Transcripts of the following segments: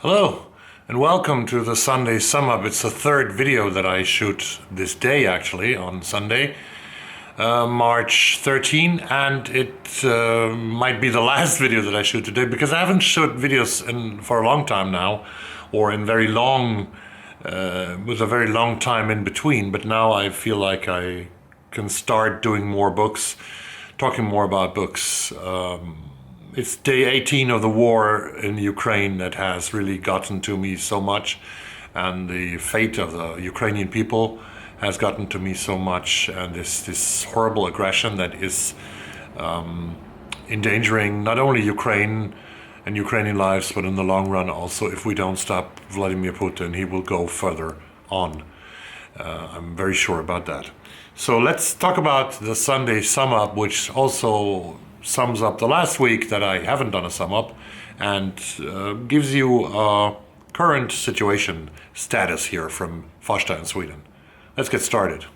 Hello and welcome to the Sunday Sum Up. It's the third video that I shoot this day, actually, on Sunday, March 13, and it might be the last video that I shoot today because I haven't shot videos for a long time now, or in very long, with a very long time in between, but now I feel like I can start doing more books, talking more about books. It's day 18 of the war in Ukraine that has really gotten to me so much, and the fate of the Ukrainian people has gotten to me so much, and this horrible aggression that is endangering not only Ukraine and Ukrainian lives, but in the long run also, if we don't stop Vladimir Putin, he will go further on. I'm very sure about that. So let's talk about the Sunday Sum Up, which also sums up the last week that I haven't done a sum up, and gives you a current situation status here from Farsta in Sweden. Let's get started.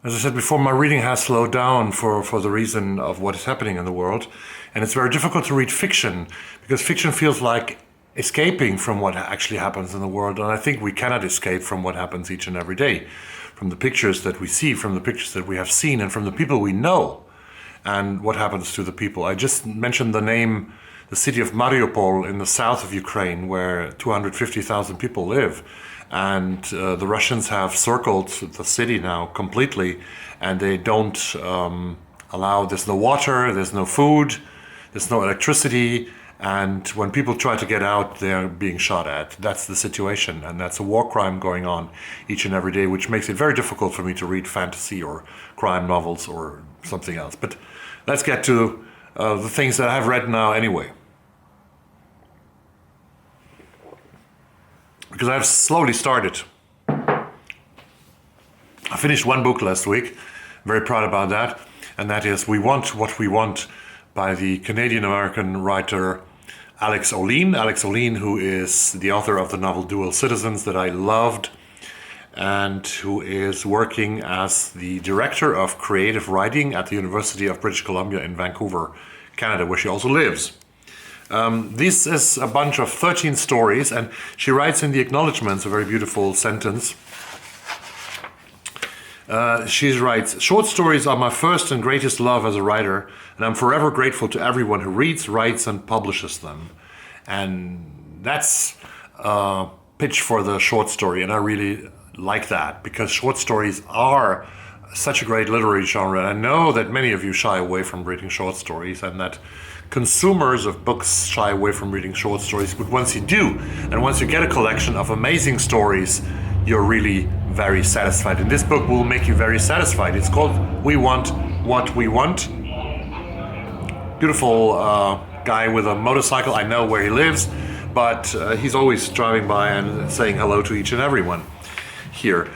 As I said before, my reading has slowed down for the reason of what is happening in the world, and it's very difficult to read fiction because fiction feels like escaping from what actually happens in the world, and I think we cannot escape from what happens each and every day, from the pictures that we see, from the pictures that we have seen, and from the people we know, and what happens to the people. I just mentioned the city of Mariupol in the south of Ukraine, where 250,000 people live, and the Russians have circled the city now completely, and they don't allow, there's no water, there's no food, there's no electricity, and when people try to get out, they're being shot at. That's the situation, and that's a war crime going on each and every day, which makes it very difficult for me to read fantasy or crime novels or something else. But let's get to the things that I've read now anyway. Because I've slowly started. I finished one book last week, very proud about that, and that is We Want What We Want by the Canadian-American writer Alix Ohlin. Alix Ohlin, who is the author of the novel Dual Citizens that I loved, and who is working as the director of creative writing at the University of British Columbia in Vancouver, Canada, where she also lives. This is a bunch of 13 stories, and she writes in the acknowledgements a very beautiful sentence. She writes, "Short stories are my first and greatest love as a writer, and I'm forever grateful to everyone who reads, writes, and publishes them." And that's a pitch for the short story, and I really like that, because short stories are such a great literary genre. And I know that many of you shy away from reading short stories, and that consumers of books shy away from reading short stories, but once you do, and once you get a collection of amazing stories, you're really very satisfied. And this book will make you very satisfied. It's called We Want What We Want. Beautiful guy with a motorcycle. I know where he lives, but he's always driving by and saying hello to each and everyone here.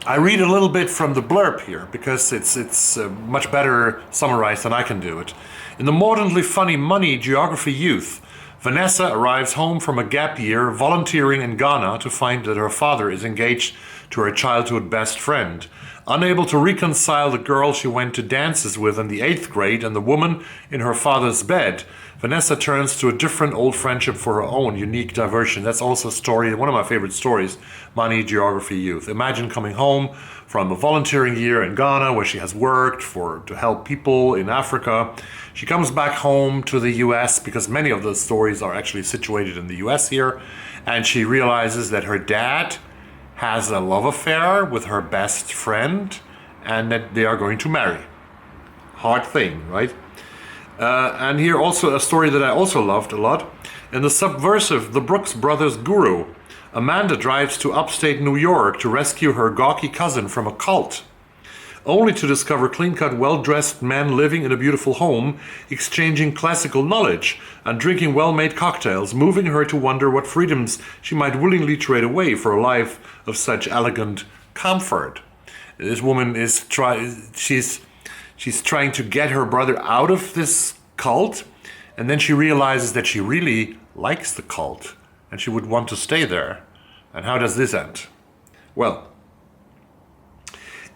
I read a little bit from the blurb here because it's much better summarized than I can do it. In the mordantly funny Money Geography Youth, Vanessa arrives home from a gap year volunteering in Ghana to find that her father is engaged to her childhood best friend. Unable to reconcile the girl she went to dances with in the 8th grade and the woman in her father's bed, Vanessa turns to a different old friendship for her own unique diversion. That's also a story, one of my favorite stories, Money Geography Youth. Imagine coming home from a volunteering year in Ghana where she has worked to help people in Africa. She comes back home to the US because many of the stories are actually situated in the US here, and she realizes that her dad has a love affair with her best friend and that they are going to marry. Hard thing, right? And here also a story that I also loved a lot. In the subversive The Brooks Brothers Guru, Amanda drives to upstate New York to rescue her gawky cousin from a cult, only to discover clean-cut, well-dressed men living in a beautiful home, exchanging classical knowledge and drinking well-made cocktails, moving her to wonder what freedoms she might willingly trade away for a life of such elegant comfort. This woman is she's trying to get her brother out of this cult, and then she realizes that she really likes the cult and she would want to stay there. And how does this end? Well,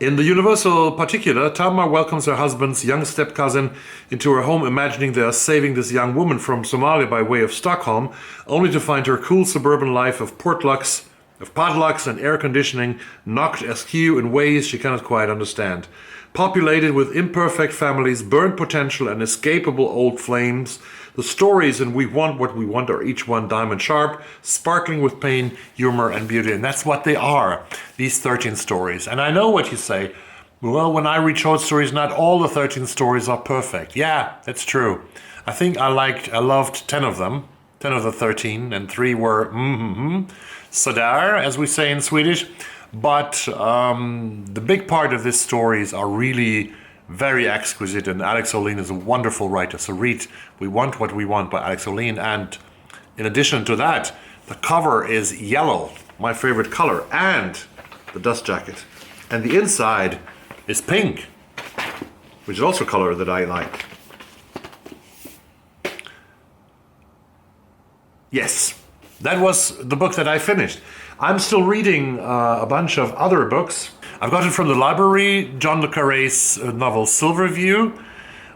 In the Universal Particular, Tamar welcomes her husband's young step-cousin into her home, imagining they are saving this young woman from Somalia by way of Stockholm, only to find her cool suburban life of potlucks and air conditioning knocked askew in ways she cannot quite understand. Populated with imperfect families, burned potential, and escapable old flames, the stories in We Want What We Want are each one diamond sharp, sparkling with pain, humor, and beauty. And that's what they are, these 13 stories. And I know what you say. Well, when I read short stories, not all the 13 stories are perfect. Yeah, that's true. I think I loved 10 of them, 10 of the 13, and 3 were sådär, as we say in Swedish. But the big part of these stories are really very exquisite, and Alix Ohlin is a wonderful writer. So read We Want What We Want by Alix Ohlin. And in addition to that, the cover is yellow, my favorite color, and the dust jacket. And the inside is pink, which is also a color that I like. Yes, that was the book that I finished. I'm still reading a bunch of other books. I've got it from the library, John le Carré's novel Silverview,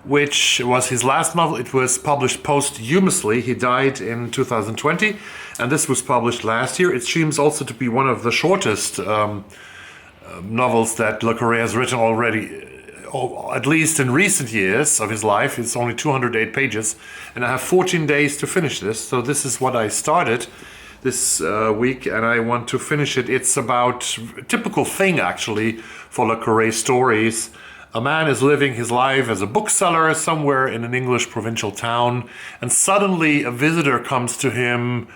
which was his last novel. It was published posthumously. He died in 2020, and this was published last year. It seems also to be one of the shortest novels that le Carré has written already, at least in recent years of his life. It's only 208 pages, and I have 14 days to finish this. So this is what I started this week, and I want to finish it. It's about a typical thing, actually, for le Carré stories. A man is living his life as a bookseller somewhere in an English provincial town, and suddenly a visitor comes to him,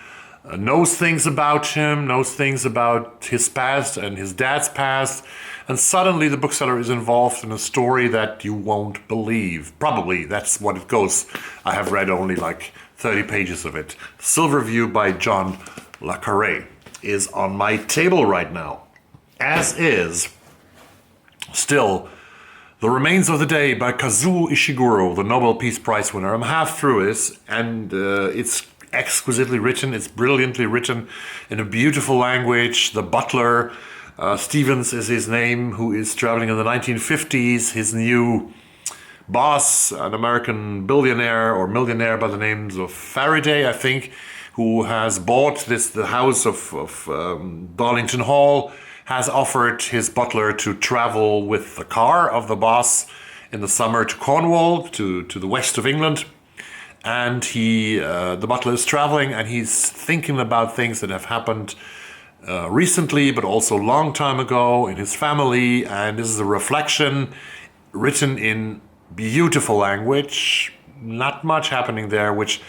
knows things about him, knows things about his past and his dad's past, and suddenly the bookseller is involved in a story that you won't believe. Probably that's what it goes. I have read only like 30 pages of it. Silverview by John le Carré is on my table right now, as is still The Remains of the Day by Kazuo Ishiguro, the Nobel Peace Prize winner. I'm half through it, and it's exquisitely written. It's brilliantly written in a beautiful language. The butler, Stevens is his name, who is traveling in the 1950s. His new boss, an American billionaire or millionaire by the names of Faraday, I think, who has bought the house of Darlington Hall, has offered his butler to travel with the car of the boss in the summer to Cornwall, to the west of England. And the butler is traveling, and he's thinking about things that have happened recently, but also a long time ago in his family. And this is a reflection written in beautiful language. Not much happening there, which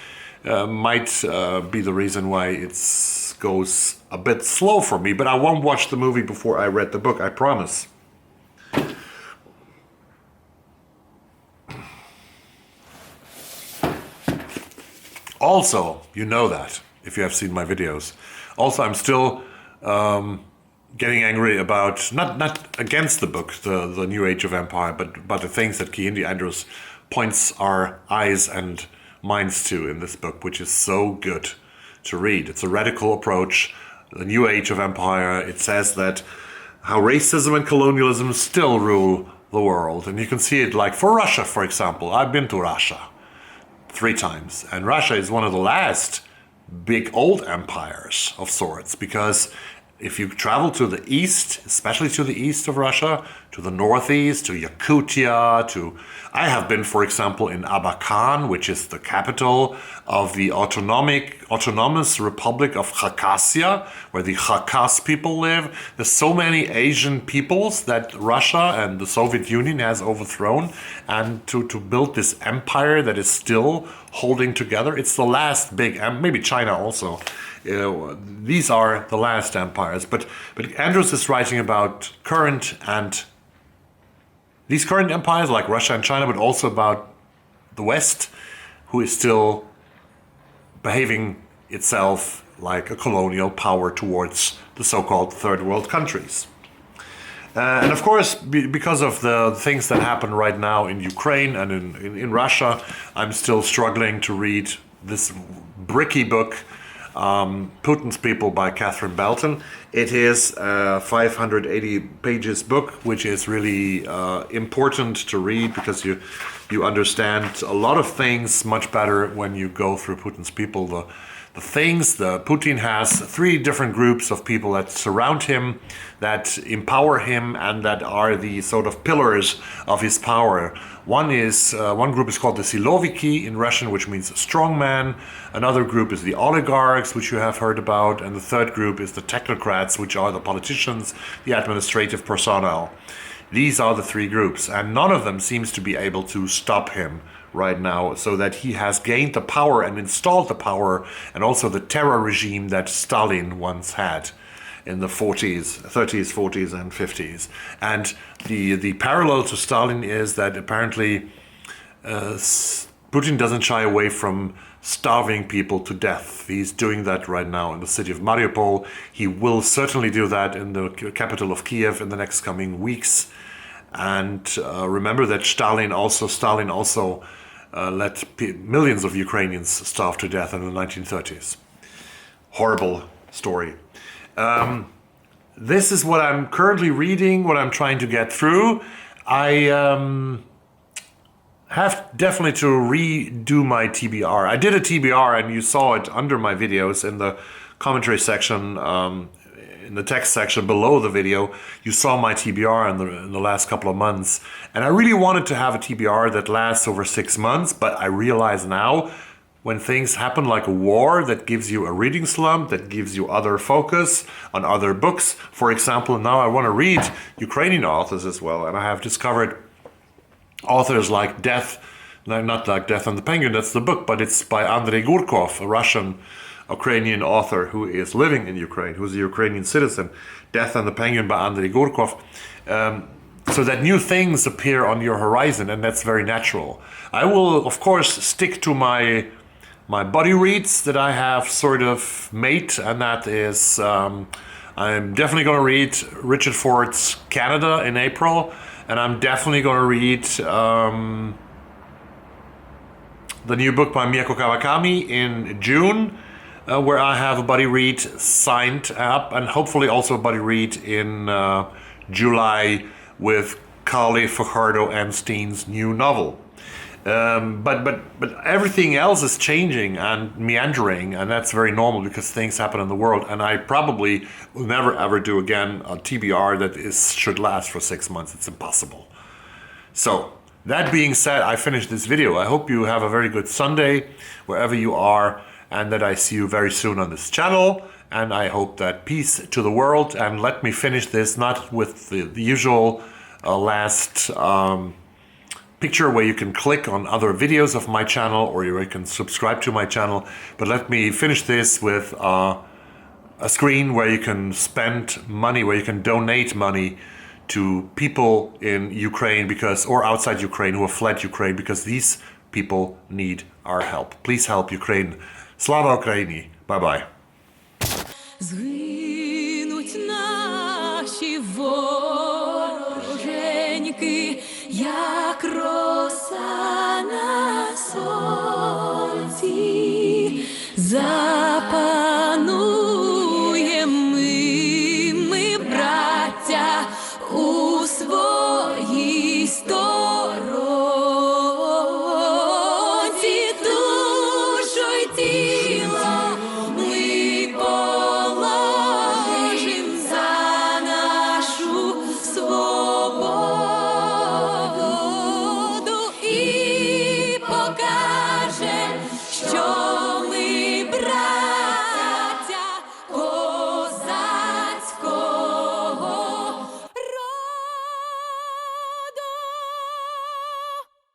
might be the reason why it goes a bit slow for me. But I won't watch the movie before I read the book, I promise. Also, you know that, if you have seen my videos. Also, I'm still getting angry about, not against the book, the New Age of Empire, but the things that Kehinde Andrews points our eyes and minds to in this book, which is so good to read. It's a radical approach. The New Age of Empire, it says that how racism and colonialism still rule the world. And you can see it like for Russia, for example. I've been to Russia 3 times, and Russia is one of the last big old empires of sorts, because if you travel to the east, especially to the east of Russia, to the northeast, to Yakutia, I have been, for example, in Abakan, which is the capital of the autonomous Republic of Khakassia, where the Khakas people live. There's so many Asian peoples that Russia and the Soviet Union has overthrown, and to build this empire that is still holding together. It's the last big, maybe China also. These are the last empires, but Andrews is writing about these current empires like Russia and China, but also about the West, who is still behaving itself like a colonial power towards the so-called third world countries. And of course, because of the things that happen right now in Ukraine and in Russia, I'm still struggling to read this bricky book Putin's People by Catherine Belton. It is a 580 pages book, which is really important to read because you understand a lot of things much better when you go through Putin's People. Putin has 3 different groups of people that surround him, that empower him, and that are the sort of pillars of his power. One group is called the Siloviki in Russian, which means strong man. Another group is the oligarchs, which you have heard about, and the third group is the technocrats, which are the politicians, the administrative personnel. These are the 3 groups, and none of them seems to be able to stop him right now, so that he has gained the power and installed the power and also the terror regime that Stalin once had in the 30s, 40s and 50s. And the parallel to Stalin is that apparently Putin doesn't shy away from starving people to death. He's doing that right now in the city of Mariupol. He will certainly do that in the capital of Kiev in the next coming weeks. And remember that Stalin also let millions of Ukrainians starve to death in the 1930s. Horrible story. This is what I'm currently reading, what I'm trying to get through. I have definitely to redo my TBR. I did a TBR and you saw it under my videos in the commentary section, in the text section below the video. You saw my TBR in the last couple of months. And I really wanted to have a TBR that lasts over 6 months, but I realize now when things happen like a war that gives you a reading slump, that gives you other focus on other books. For example, now I want to read Ukrainian authors as well. And I have discovered authors like not like Death and the Penguin, that's the book, but it's by Andrei Gurkov, a Russian-Ukrainian author who is living in Ukraine, who's a Ukrainian citizen. Death and the Penguin by Andrei Gurkov. So that new things appear on your horizon, and that's very natural. I will, of course, stick to my buddy reads that I have sort of made, and that is, I'm definitely going to read Richard Ford's Canada in April, and I'm definitely going to read the new book by Mieko Kawakami in June, where I have a buddy read signed up, and hopefully also a buddy read in July with Carré, Fajardo, and Steen's new novel. But everything else is changing and meandering, and that's very normal because things happen in the world. And I probably will never ever do again a TBR that should last for 6 months. It's impossible. So that being said, I finished this video. I hope you have a very good Sunday wherever you are, and that I see you very soon on this channel. And I hope that peace to the world. And let me finish this not with the usual last picture where you can click on other videos of my channel or you can subscribe to my channel, but let me finish this with a screen where you can spend money, where you can donate money to people in Ukraine or outside Ukraine who have fled Ukraine, because these people need our help. Please help Ukraine. Slava Ukraini. Bye-bye. Згинуть наші вороженьки, як роса на сонці, запануєм ми, браття, у своїй сторонці, душу й тіло ми положим за нашу свободу і покажем, що